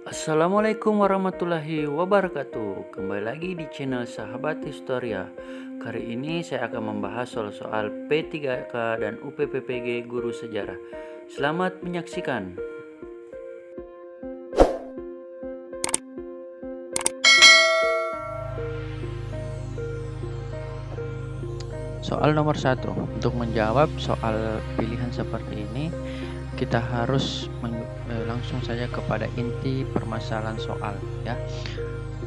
Assalamualaikum warahmatullahi wabarakatuh. Kembali lagi di channel Sahabat Historia. Kali ini saya akan membahas soal-soal P3K dan UPPPG Guru Sejarah. Selamat menyaksikan. Soal nomor 1. Untuk menjawab soal pilihan seperti ini, kita harus langsung saja kepada inti permasalahan soal, ya.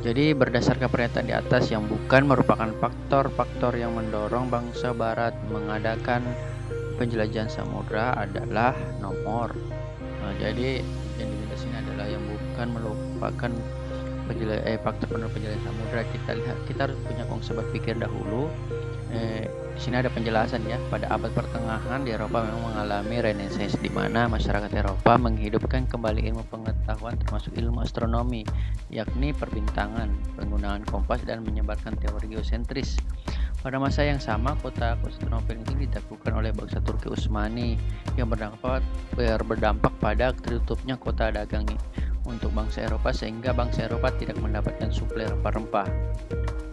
Jadi berdasarkan pernyataan di atas yang bukan merupakan faktor-faktor yang mendorong bangsa Barat mengadakan penjelajahan samudra adalah nomor. Jadi yang di sini adalah yang bukan merupakan faktor pendorong penjelajahan samudra. Kita harus punya konsep berpikir dahulu. Di sini ada penjelasan ya. Pada abad pertengahan di Eropa memang mengalami renaissance, di mana masyarakat Eropa menghidupkan kembali ilmu pengetahuan termasuk ilmu astronomi, yakni perbintangan, penggunaan kompas dan menyebarkan teori geosentris. Pada masa yang sama, kota Konstantinopel ini ditaklukkan oleh bangsa Turki Utsmani yang berdampak pada tertutupnya kota dagang untuk bangsa Eropa, sehingga bangsa Eropa tidak mendapatkan suplai rempah-rempah.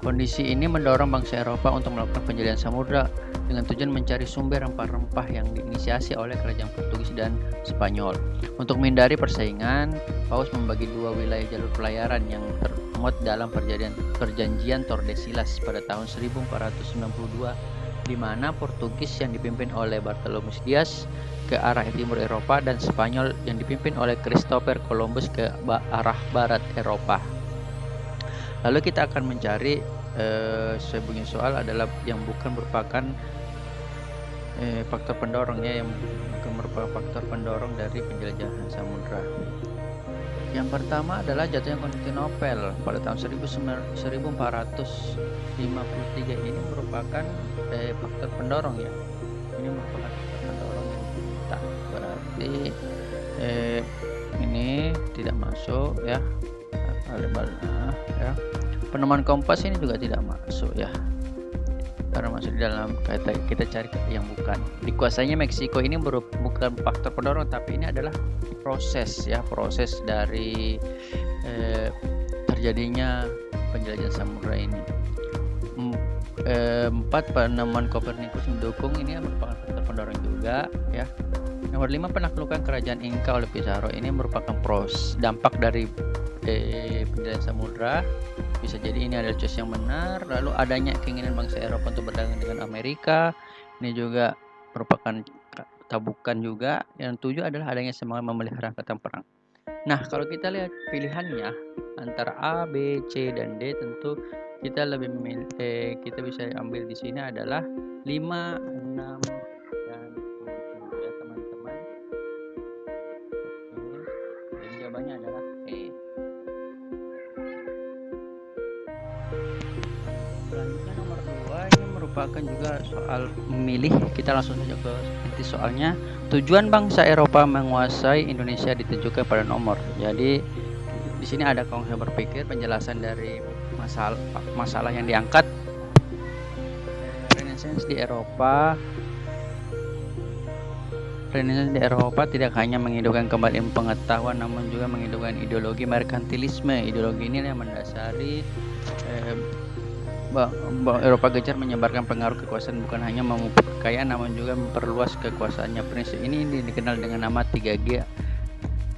Kondisi ini mendorong bangsa Eropa untuk melakukan penjelajahan samudra dengan tujuan mencari sumber rempah-rempah yang diinisiasi oleh kerajaan Portugis dan Spanyol. Untuk menghindari persaingan, Paus membagi dua wilayah jalur pelayaran yang termuat dalam perjanjian Tordesillas pada tahun 1492, di mana Portugis yang dipimpin oleh Bartolomé Dias ke arah timur Eropa dan Spanyol yang dipimpin oleh Christopher Columbus ke arah barat Eropa. Lalu kita akan mencari sebuah soal adalah yang bukan merupakan faktor pendorongnya, yang bukan merupakan faktor pendorong dari penjelajahan samudra. Yang pertama adalah jatuhnya Konstantinopel pada tahun 1453 ini merupakan faktor pendorong ya. Ini merupakan faktor pendorong yang tak berarti ini tidak masuk ya. Ya. Penemuan kompas ini juga tidak masuk ya, karena masuk di dalam kita cari yang bukan. Dikuasainya Meksiko ini bukan faktor pendorong, tapi ini adalah proses dari terjadinya penjelajahan samudra ini. 4. Penemuan Kopernikus mendukung, ini merupakan faktor pendorong juga ya. Nomor 5. Penaklukan kerajaan Inca oleh Pizarro, ini merupakan dampak dari penjelajahan samudra. Bisa jadi ini adalah choice yang benar. Lalu adanya keinginan bangsa Eropa untuk berdagang dengan Amerika, ini juga merupakan tabukan juga. Yang 7 adalah adanya semangat memelihara angkatan perang. Nah, kalau kita lihat pilihannya antara A, B, C, dan D, tentu kita lebih memilih kita bisa ambil di sini adalah 5, 6, dan 7 ya teman-teman. Jadi jawabannya adalah E. Selanjutnya nomor 2, ini merupakan juga soal memilih. Kita langsung saja ke inti soalnya. Tujuan bangsa Eropa menguasai Indonesia ditujukan pada nomor. Jadi di sini ada konsep berpikir, penjelasan dari masalah yang diangkat. Renaissance di Eropa tidak hanya menghidupkan kembali ilmu pengetahuan, namun juga menghidupkan ideologi merkantilisme. Ideologi ini yang mendasari Eropa gencar menyebarkan pengaruh kekuasaan, bukan hanya memupuk kekayaan namun juga memperluas kekuasaannya. Prinsip ini dikenal dengan nama 3G,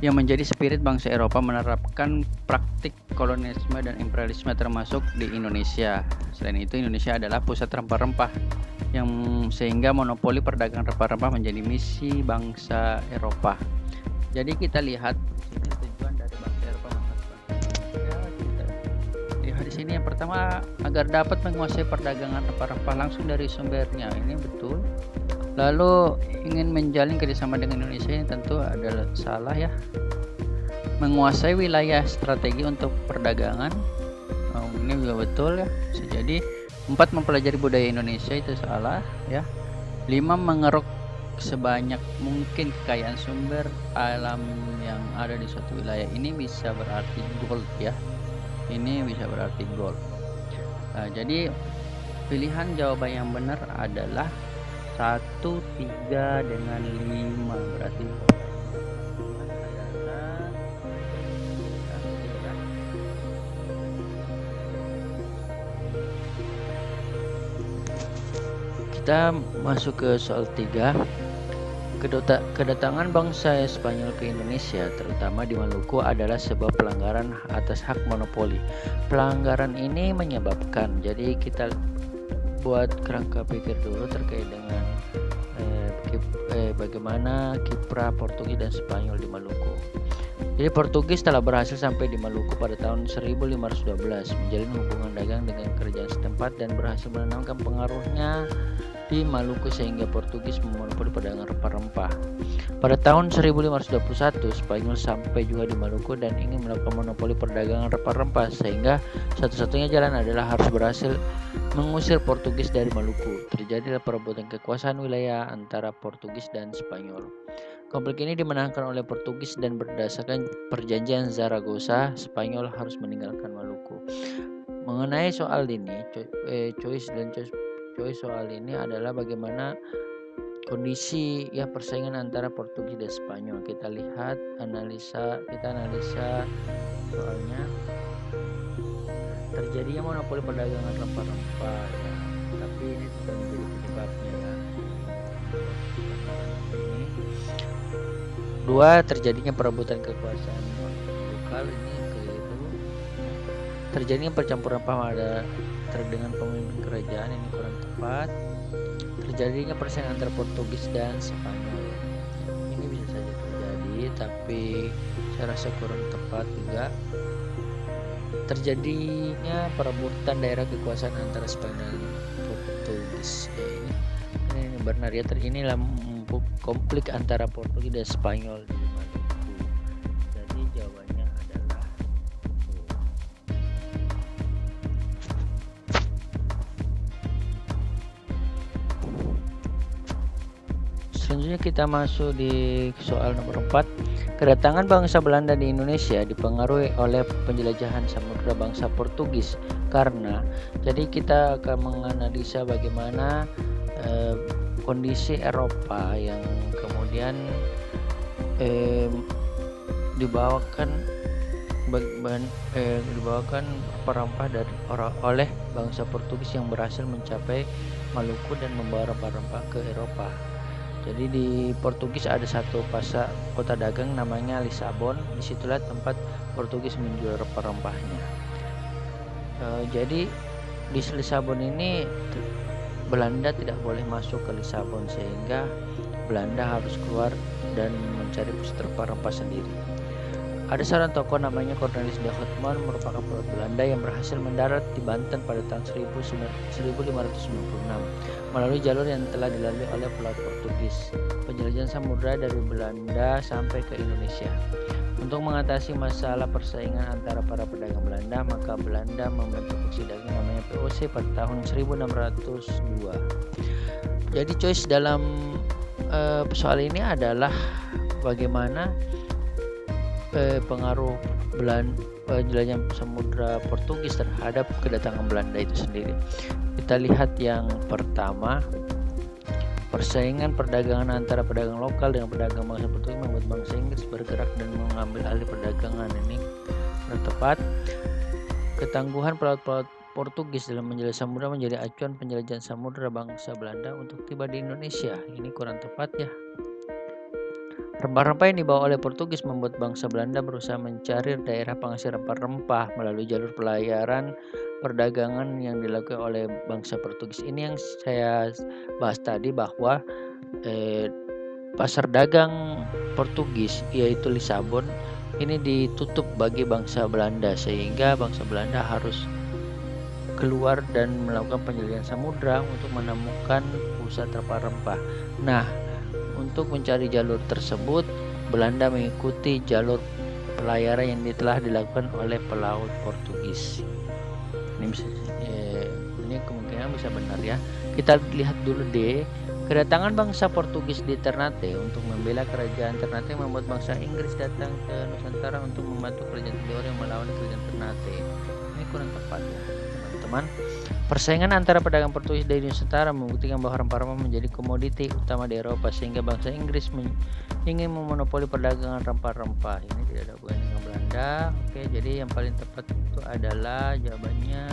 yang menjadi spirit bangsa Eropa menerapkan praktik kolonialisme dan imperialisme termasuk di Indonesia. Selain itu, Indonesia adalah pusat rempah-rempah, yang sehingga monopoli perdagangan rempah-rempah menjadi misi bangsa Eropa. Jadi kita lihat ini tujuan dari bangsa Eropa di sini. Yang pertama, agar dapat menguasai perdagangan rempah-rempah langsung dari sumbernya, ini betul. Lalu ingin menjalin kerjasama dengan Indonesia, ini tentu adalah salah ya. Menguasai wilayah strategi untuk perdagangan, ini juga betul ya, bisa jadi. 4. Mempelajari budaya Indonesia, itu salah ya. 5. Mengeruk sebanyak mungkin kekayaan sumber alam yang ada di suatu wilayah, ini bisa berarti gold ya. Ini bisa berarti gold. Nah, jadi pilihan jawaban yang benar adalah 1, 3, dengan 5. Berarti Kita masuk ke soal 3. Kedatangan bangsa Spanyol ke Indonesia, terutama di Maluku, adalah sebuah pelanggaran atas hak monopoli. Pelanggaran ini menyebabkan, jadi kita buat kerangka pikir dulu terkait dengan bagaimana kiprah Portugis dan Spanyol di Maluku. Jadi Portugis telah berhasil sampai di Maluku pada tahun 1512, menjalin hubungan dagang dengan kerajaan setempat dan berhasil menanamkan pengaruhnya di Maluku sehingga Portugis memonopoli perdagangan rempah-rempah. Pada tahun 1521, Spanyol sampai juga di Maluku dan ingin melakukan monopoli perdagangan rempah-rempah, sehingga satu-satunya jalan adalah harus berhasil mengusir Portugis dari Maluku. Terjadilah perebutan kekuasaan wilayah antara Portugis dan Spanyol. Konflik ini dimenangkan oleh Portugis dan berdasarkan perjanjian Zaragoza, Spanyol harus meninggalkan Maluku. Mengenai soal ini, choice soal ini adalah bagaimana kondisi persaingan antara Portugis dan Spanyol. Kita analisa soalnya. Terjadinya monopoli perdagangan rempah-rempah ya. Tapi ini bukan menjadi penyebabnya ya. Dua, terjadinya perebutan kekuasaan lokal, ini keliru. Terjadinya percampuran paham dengan pemimpin kerajaan, ini kurang tepat. Terjadinya persaingan antara Portugis dan Spanyol, ini bisa saja terjadi tapi saya rasa kurang tepat juga. Terjadinya perebutan daerah kekuasaan antara Spanyol dan Portugis ya, ini benar ya. Inilah konflik antara Portugis dan Spanyol di Maluku. Jadi jawabannya adalah selanjutnya kita masuk di soal nomor 4. Kedatangan bangsa Belanda di Indonesia dipengaruhi oleh penjelajahan samudra bangsa Portugis. Karena jadi kita akan menganalisa bagaimana kondisi Eropa yang kemudian dibawakan rempah-rempah oleh bangsa Portugis yang berhasil mencapai Maluku dan membawa rempah-rempah ke Eropa. Jadi di Portugis ada satu pasar kota dagang namanya Lisabon. Disitulah tempat Portugis menjual rempah-rempahnya. Jadi di Lisabon ini Belanda tidak boleh masuk ke Lisabon, sehingga Belanda harus keluar dan mencari pusat rempah-rempah sendiri. Ada seorang tokoh namanya Cornelis de Houtman, merupakan pelaut Belanda yang berhasil mendarat di Banten pada tahun 1596 melalui jalur yang telah dilalui oleh pelaut Portugis. Penjelajahan samudra dari Belanda sampai ke Indonesia. Untuk mengatasi masalah persaingan antara para pedagang Belanda, maka Belanda membentuk faksi dagang namanya POC pada tahun 1602. Jadi choice dalam soal ini adalah bagaimana pengaruh penjelajahan samudra Portugis terhadap kedatangan Belanda itu sendiri. Kita lihat yang pertama, persaingan perdagangan antara pedagang lokal dengan pedagang bangsa Portugis membuat bangsa Inggris bergerak dan mengambil alih perdagangan. Ini kurang tepat. Ketangguhan pelaut-pelaut Portugis dalam menjelajah samudra menjadi acuan penjelajahan samudra bangsa Belanda untuk tiba di Indonesia. Ini kurang tepat ya. Rempah-rempah yang dibawa oleh Portugis membuat bangsa Belanda berusaha mencari daerah penghasil rempah-rempah melalui jalur pelayaran perdagangan yang dilakukan oleh bangsa Portugis. Ini yang saya bahas tadi, bahwa pasar dagang Portugis yaitu Lisabon ini ditutup bagi bangsa Belanda, sehingga bangsa Belanda harus keluar dan melakukan penjelajahan samudra untuk menemukan pusat rempah-rempah. Nah, untuk mencari jalur tersebut, Belanda mengikuti jalur pelayaran yang telah dilakukan oleh pelaut Portugis. Ini kemungkinan bisa benar ya. Kita lihat dulu D. Kedatangan bangsa Portugis di Ternate untuk membela kerajaan Ternate membuat bangsa Inggris datang ke Nusantara untuk membantu kerajaan Tidore yang melawan kerajaan Ternate. Ini kurang tepat ya, teman-teman. Persaingan antara pedagang Portugis dari Nusantara membuktikan bahwa rempah-rempah menjadi komoditi utama di Eropa, sehingga bangsa Inggris ingin memonopoli perdagangan rempah-rempah. Ini tidak ada hubungan dengan Belanda. Oke, jadi yang paling tepat itu adalah jawabannya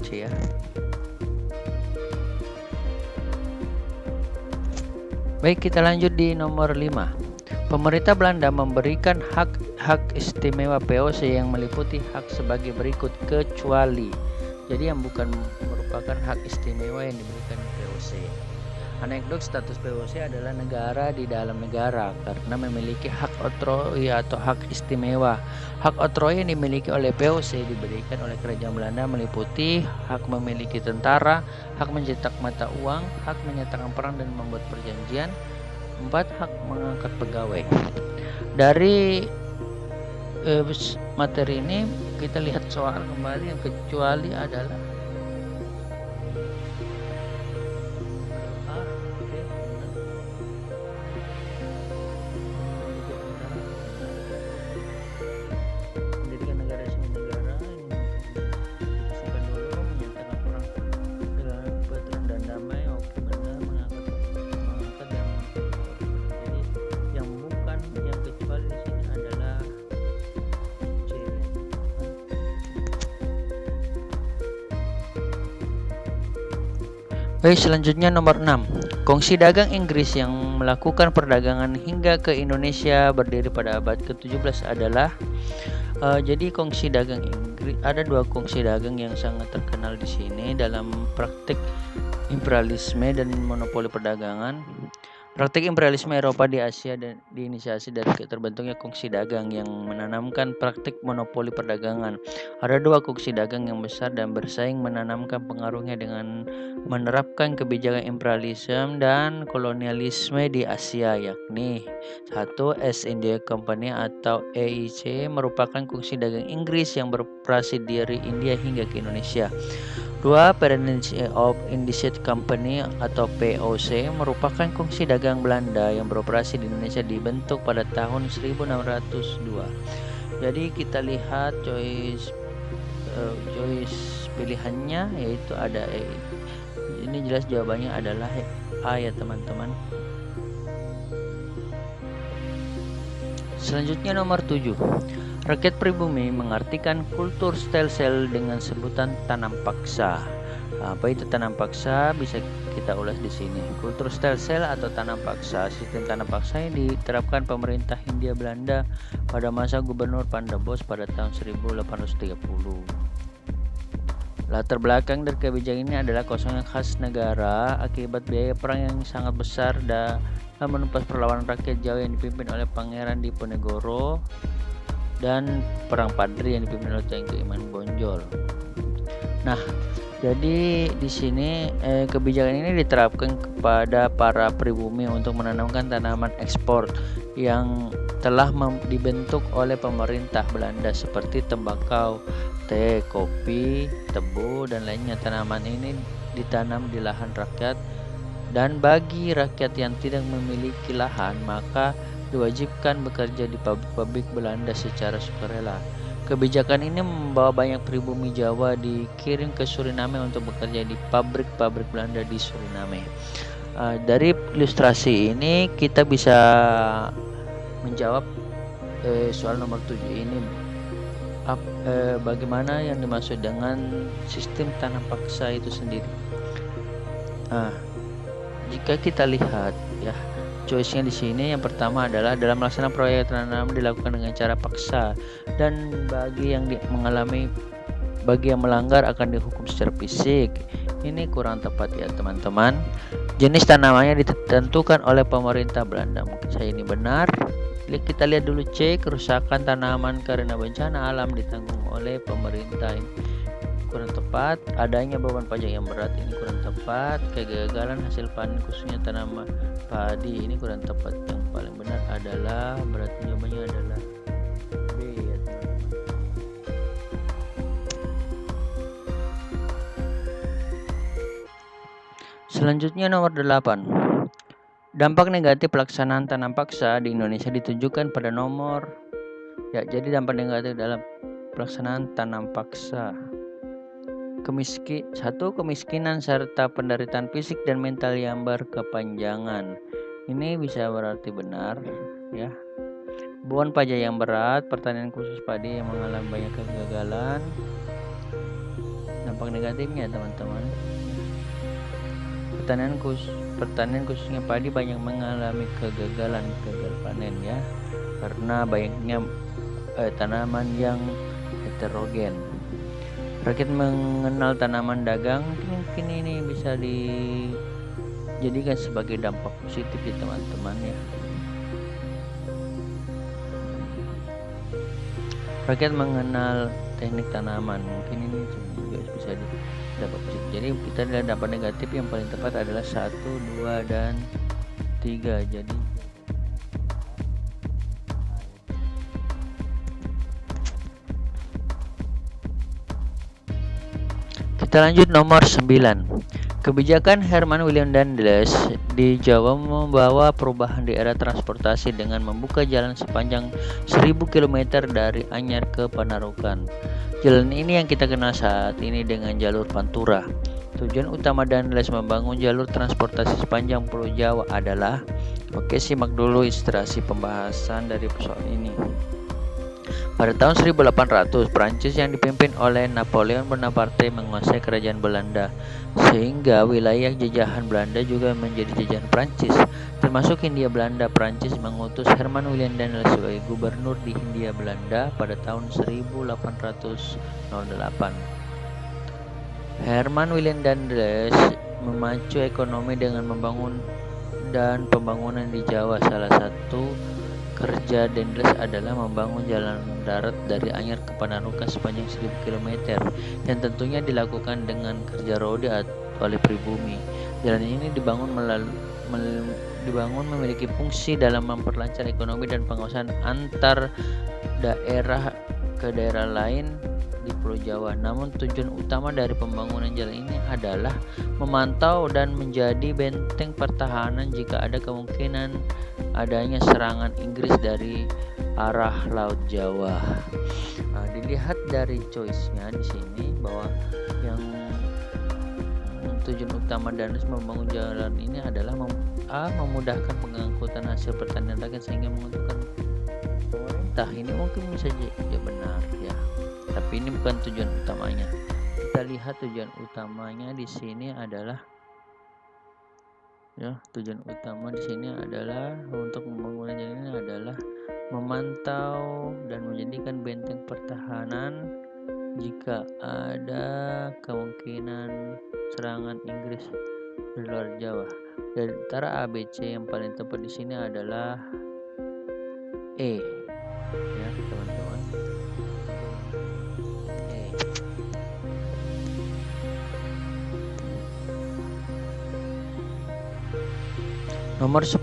sih ya. Baik, kita lanjut di nomor 5. Pemerintah Belanda memberikan hak istimewa VOC yang meliputi hak sebagai berikut kecuali. Jadi yang bukan merupakan hak istimewa yang diberikan VOC. Anekdot status VOC adalah negara di dalam negara karena memiliki hak otroi atau hak istimewa. Hak otroi yang dimiliki oleh VOC diberikan oleh Kerajaan Belanda meliputi hak memiliki tentara, hak mencetak mata uang, hak menyatakan perang dan membuat perjanjian. 4. Hak mengangkat pegawai. Dari materi ini kita lihat soal kembali yang kecuali adalah mendirikan negara resmi negara yang disimpan dulu, menyatakan perang dengan veteran dan damai. Oke, benar, mengangkat dan jadi yang bukan yang kecuali di sini adalah C. Baik, selanjutnya nomor 6. Kongsi dagang Inggris yang melakukan perdagangan hingga ke Indonesia berdiri pada abad ke-17 adalah jadi kongsi dagang Inggris, ada 2 kongsi dagang yang sangat terkenal di sini dalam praktik imperialisme dan monopoli perdagangan. Praktik imperialisme Eropa di Asia dan diinisiasi dari terbentuknya kongsi dagang yang menanamkan praktik monopoli perdagangan. Ada 2 kongsi dagang yang besar dan bersaing menanamkan pengaruhnya dengan menerapkan kebijakan imperialisme dan kolonialisme di Asia, yakni 1. East India Company atau EIC merupakan kongsi dagang Inggris yang beroperasi dari India hingga ke Indonesia. 2. Peninsula of India Company atau POC merupakan kongsi dagang Belanda yang beroperasi di Indonesia, dibentuk pada tahun 1602. Jadi kita lihat choice pilihannya yaitu ada E. Ini jelas jawabannya adalah A ya teman-teman. Selanjutnya nomor 7. Rakyat pribumi mengartikan kultur stelsel dengan sebutan tanam paksa. Apa itu tanam paksa? Bisa kita ulas di sini. Kultur stelsel atau tanam paksa, sistem tanam paksa yang diterapkan pemerintah Hindia Belanda pada masa Gubernur Pandabos pada tahun 1830. Latar belakang dari kebijakan ini adalah kosongnya khas negara akibat biaya perang yang sangat besar dan menumpas perlawanan rakyat Jawa yang dipimpin oleh Pangeran Diponegoro dan perang Padri yang dipimpin oleh Tengku Iman Bonjol. Nah, jadi di sini kebijakan ini diterapkan kepada para pribumi untuk menanamkan tanaman ekspor yang telah dibentuk oleh pemerintah Belanda seperti tembakau, teh, kopi, tebu dan lainnya. Tanaman ini ditanam di lahan rakyat dan bagi rakyat yang tidak memiliki lahan maka diwajibkan bekerja di pabrik-pabrik Belanda secara sukarela. Kebijakan ini membawa banyak pribumi Jawa dikirim ke Suriname untuk bekerja di pabrik-pabrik Belanda di Suriname. Dari ilustrasi ini kita bisa menjawab soal nomor 7 ini. Bagaimana yang dimaksud dengan sistem tanam paksa itu sendiri? Jika kita lihat ya, choice-nya di sini yang pertama adalah dalam melaksanakan proyek tanam dilakukan dengan cara paksa dan bagi yang melanggar akan dihukum secara fisik. Ini kurang tepat ya teman-teman. Jenis tanamannya ditentukan oleh pemerintah Belanda. Mungkin saya ini benar. Kita lihat dulu C, kerusakan tanaman karena bencana alam ditanggung oleh pemerintah. Kurang tepat. Adanya beban pajak yang berat, ini kurang tepat. Kegagalan hasil panen khususnya tanaman padi, ini kurang tepat. Yang paling benar adalah berarti jawabannya adalah B ya teman-teman. Selanjutnya nomor 8. Dampak negatif pelaksanaan tanam paksa di Indonesia ditunjukkan pada nomor ya. Jadi dampak negatif dalam pelaksanaan tanam paksa. 1. Kemiskinan serta penderitaan fisik dan mental yang berkepanjangan. Ini bisa berarti benar ya. Beban pajak yang berat, pertanian khusus padi yang mengalami banyak kegagalan. Nah, dampak negatifnya teman-teman. Pertanian khususnya padi banyak mengalami gagal panen ya, karena banyaknya tanaman yang heterogen. Rakyat mengenal tanaman dagang, mungkin ini bisa dijadikan sebagai dampak positif ya teman-teman ya. Rakyat mengenal teknik tanaman, mungkin ini juga bisa dapat positif. Jadi kita lihat dampak negatif yang paling tepat adalah 1, 2, dan 3. Jadi kita lanjut nomor 9. Kebijakan Herman Willem Daendels di Jawa membawa perubahan di era transportasi dengan membuka jalan sepanjang 1000 km dari Anyar ke Panarukan. Jalan ini yang kita kenal saat ini dengan jalur Pantura. Tujuan utama Daendels membangun jalur transportasi sepanjang Pulau Jawa adalah, oke, simak dulu ilustrasi pembahasan dari persoalan ini. Pada tahun 1800, Prancis yang dipimpin oleh Napoleon Bonaparte menguasai kerajaan Belanda, sehingga wilayah jajahan Belanda juga menjadi jajahan Prancis, termasuk Hindia Belanda. Prancis mengutus Herman Willem Daendels sebagai gubernur di Hindia Belanda pada tahun 1808. Herman Willem Daendels memacu ekonomi dengan pembangunan di Jawa. Salah satu kerja Daendels adalah membangun jalan darat dari Anyar ke Panarukan sepanjang 1000 km yang tentunya dilakukan dengan kerja roda oleh pribumi. Jalan ini dibangun memiliki fungsi dalam memperlancar ekonomi dan penguasaan antar daerah ke daerah lain di Pulau Jawa. Namun tujuan utama dari pembangunan jalan ini adalah memantau dan menjadi benteng pertahanan jika ada kemungkinan adanya serangan Inggris dari arah Laut Jawa. Nah, dilihat dari choice-nya di sini bahwa yang tujuan utama Daendels membangun jalan ini adalah memudahkan pengangkutan hasil pertanian rakyat sehingga menguntungkan pemerintah. Ini mungkin bisa jadi benar ya, tapi ini bukan tujuan utamanya. Kita lihat tujuan utamanya di sini adalah tujuan utama di sini adalah untuk pembangunan jalan ini adalah memantau dan menjadikan benteng pertahanan jika ada kemungkinan serangan Inggris di luar Jawa. Dari antara ABC yang paling tepat di sini adalah E ya teman-teman. Nomor 10.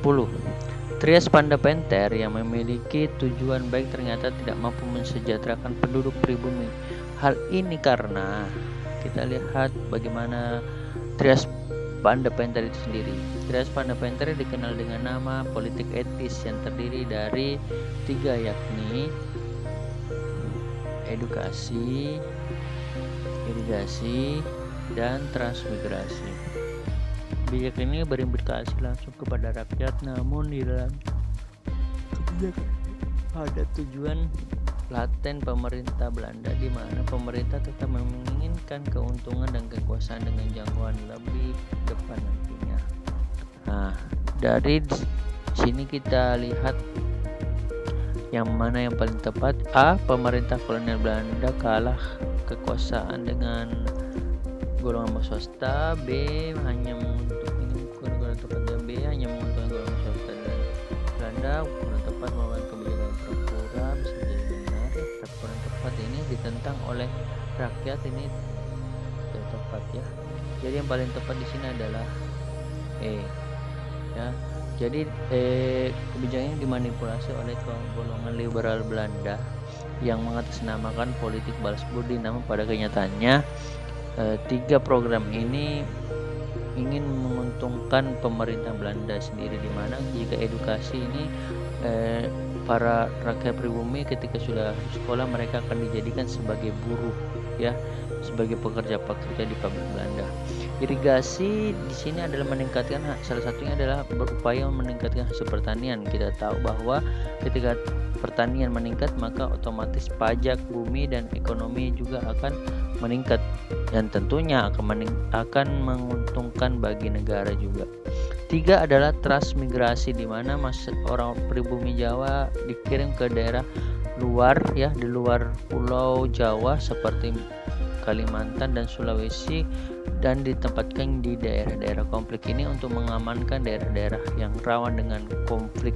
Trias Pandapenter yang memiliki tujuan baik ternyata tidak mampu mensejahterakan penduduk pribumi. Hal ini karena kita lihat bagaimana Trias Pandapenter itu sendiri. Trias Pandapenter dikenal dengan nama politik etis yang terdiri dari 3, yakni edukasi, irigasi, dan transmigrasi. Kebijakan ini berimplikasi langsung kepada rakyat, namun di dalam kebijakan ada tujuan laten pemerintah Belanda, di mana pemerintah tetap menginginkan keuntungan dan kekuasaan dengan jangkauan lebih depan nantinya. Nah, dari sini kita lihat yang mana yang paling tepat. A. Pemerintah kolonial Belanda kalah kekuasaan dengan golongan swasta. B. hanya golongan swasta dan Belanda. Kurang tepat melakukan kebijakan pura-pura bisa jadi benar, tapi kurang tepat ini ditentang oleh rakyat, ini tidak tepat ya. Jadi yang paling tepat di sini adalah E ya. Jadi kebijakan ini dimanipulasi oleh golongan liberal Belanda yang mengatasnamakan politik balas budi, namun pada kenyataannya 3 program ini ingin menguntungkan pemerintah Belanda sendiri, di mana jika edukasi ini para rakyat pribumi ketika sudah sekolah mereka akan dijadikan sebagai buruh ya, sebagai pekerja-pekerja di pabrik Belanda. Irigasi di sini adalah meningkatkan, salah satunya adalah berupaya meningkatkan hasil pertanian. Kita tahu bahwa ketika pertanian meningkat maka otomatis pajak bumi dan ekonomi juga akan meningkat, dan tentunya akan menguntungkan bagi negara juga. 3 adalah transmigrasi, di mana orang pribumi Jawa dikirim ke daerah luar ya, di luar Pulau Jawa seperti Kalimantan dan Sulawesi, dan ditempatkan di daerah-daerah konflik ini untuk mengamankan daerah-daerah yang rawan dengan konflik.